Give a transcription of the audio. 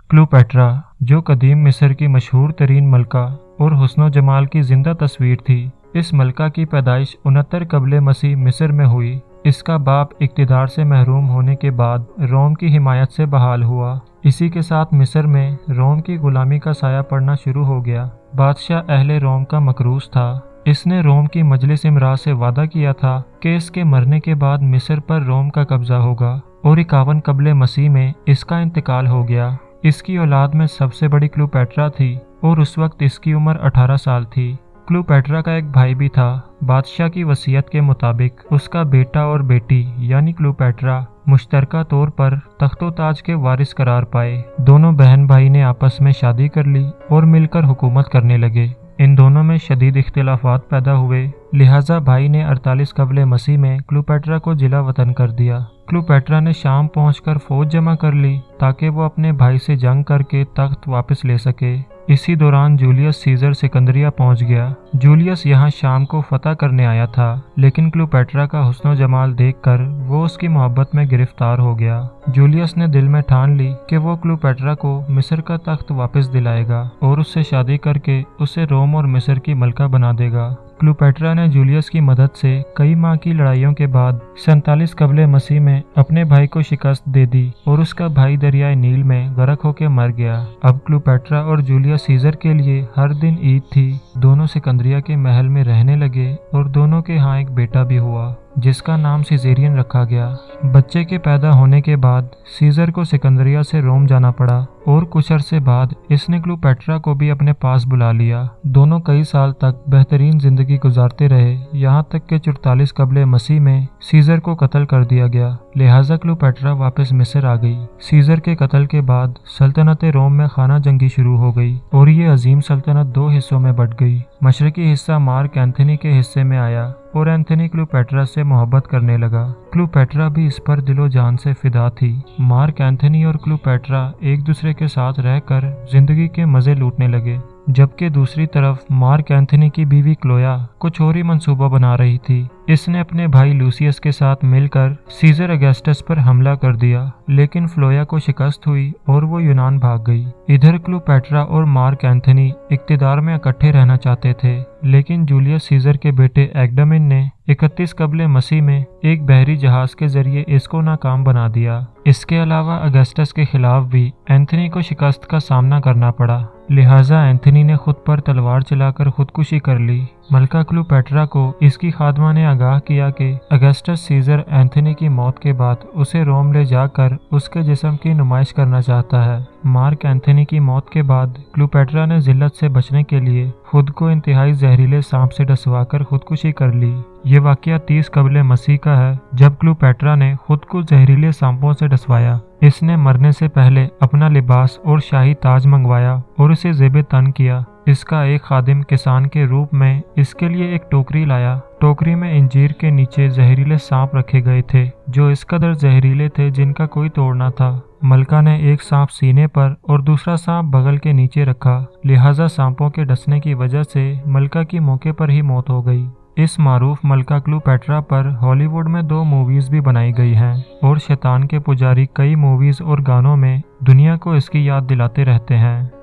Cleopatra, जो कदीम मिस्र की मशहूर तरीन मलका और हुस्न जमाल की जिंदा तस्वीर थी। इस मलका की पैदाइश 69 कबले मसीह मिस्र में हुई। इसका बाप इक़्तिदार से महरूम होने के बाद रोम की हिमायत से बहाल हुआ। इसी के साथ मिस्र में रोम की गुलामी का साया पड़ना शुरू हो गया। बादशाह अहले रोम का मकरूस था। इसने रोम की मजलिस इमरा से वादा किया था कि इसके मरने के बाद मिस्र पर रोम का कब्जा होगा और 51 कबले मसीह में इसका इंतकाल हो गया। इसकी औलाद में सबसे बड़ी क्लियोपेट्रा थी और उस वक्त इसकी उम्र 18 साल थी। क्लियोपेट्रा का एक भाई भी था। बादशाह की वसीयत के मुताबिक उसका बेटा और बेटी यानी क्लियोपेट्रा मुश्तरका तौर पर तख्तो ताज के वारिस करार पाए। दोनों बहन भाई ने आपस में शादी कर ली और मिलकर हुकूमत करने लगे। इन दोनों में शदीद इख्तिलाफात पैदा हुए, लिहाजा भाई ने 48 कबले मसीह में क्लियोपेट्रा को जिला वतन कर दिया। क्लियोपेट्रा ने शाम पहुंचकर फौज जमा कर ली ताकि वो अपने भाई से जंग करके तख्त वापस ले सके। इसी दौरान जूलियस सीजर सिकंदरिया पहुंच गया। जूलियस यहाँ शाम को फतह करने आया था, लेकिन क्लियोपेट्रा का हुस्न जमाल देखकर वो उसकी मोहब्बत में गिरफ्तार हो गया। जूलियस ने दिल में ठान ली कि वो क्लियोपेट्रा को मिस्र का तख्त वापस दिलाएगा और उससे शादी करके उसे रोम और मिस्र की मलका बना देगा। क्लियोपेट्रा ने जूलियस की मदद से कई माह की लड़ाइयों के बाद 47 कबले मसीह में अपने भाई को शिकस्त दे दी और उसका भाई दरियाए नील में गर्क होकर मर गया। अब क्लियोपेट्रा और जूलियस सीजर के लिए हर दिन ईद थी। दोनों सिकंदरिया के महल में रहने लगे और दोनों के यहाँ एक बेटा भी हुआ जिसका नाम सीजेरियन रखा गया। बच्चे के पैदा होने के बाद सीजर को सिकंदरिया से रोम जाना पड़ा और कुछ अरसे बाद इसने क्लियोपेट्रा को भी अपने पास बुला लिया। दोनों कई साल तक बेहतरीन जिंदगी गुजारते रहे, यहाँ तक कि 44 कबले मसीह में सीजर को कत्ल कर दिया गया। लिहाजा क्लियोपेट्रा वापस मिस्र आ गई। सीजर के कत्ल के बाद सल्तनत रोम में खाना जंगी शुरू हो गई और ये अजीम सल्तनत दो हिस्सों में बंट गई। मशरकी हिस्सा मार्क एंथनी के हिस्से में आया और एंथनी क्लियोपेट्रा से मोहब्बत करने लगा। क्लियोपेट्रा भी इस पर दिलो जान से फिदा थी। मार्क एंथनी और क्लियोपेट्रा एक दूसरे के साथ रहकर जिंदगी के मजे लूटने लगे, जबकि दूसरी तरफ मार्क एंथनी की बीवी क्लोया कुछ और ही मंसूबा बना रही थी। इसने अपने भाई लूसियस के साथ मिलकर सीजर अगस्टस पर हमला कर दिया, लेकिन फ्लोया को शिकस्त हुई और वो यूनान भाग गई। इधर क्लियोपेट्रा और मार्क एंथनी इक्तिदार में इकट्ठे रहना चाहते थे, लेकिन जूलियस सीजर के बेटे एग्डमिन ने 31 कबले मसीह में एक बहरी जहाज के जरिए इसको नाकाम बना दिया। इसके अलावा अगस्टस के खिलाफ भी एंथनी को शिकस्त का सामना करना पड़ा, लिहाजा एंथनी ने खुद पर तलवार चलाकर खुदकुशी कर ली। मलका क्लियोपेट्रा को इसकी खादमा ने आगाह किया कि अगस्टस सीजर एंथनी की मौत के बाद उसे रोम ले जाकर उसके जिस्म की नुमाइश करना चाहता है। मार्क एंथनी की मौत के बाद क्लियोपेट्रा ने जिल्लत से बचने के लिए खुद को इंतहाई जहरीले सांप से डसवाकर खुदकुशी कर ली। ये वाकया 30 कबले मसीह का है, जब क्लियोपेट्रा ने खुद को जहरीले सांपों से डसवाया। इसने मरने से पहले अपना लिबास और शाही ताज मंगवाया और उसे ज़ेबे तन किया। इसका एक खादिम किसान के रूप में इसके लिए एक टोकरी लाया। टोकरी में इंजीर के नीचे जहरीले सांप रखे गए थे, जो इस कदर जहरीले थे जिनका कोई तोड़ ना था। मलका ने एक सांप सीने पर और दूसरा सांप बगल के नीचे रखा, लिहाजा सांपों के डसने की वजह से मलका की मौके पर ही मौत हो गई। इस मारूफ मलका क्लियोपेट्रा पर हॉलीवुड में 2 मूवीज भी बनाई गई हैं और शैतान के पुजारी कई मूवीज और गानों में दुनिया को इसकी याद दिलाते रहते हैं।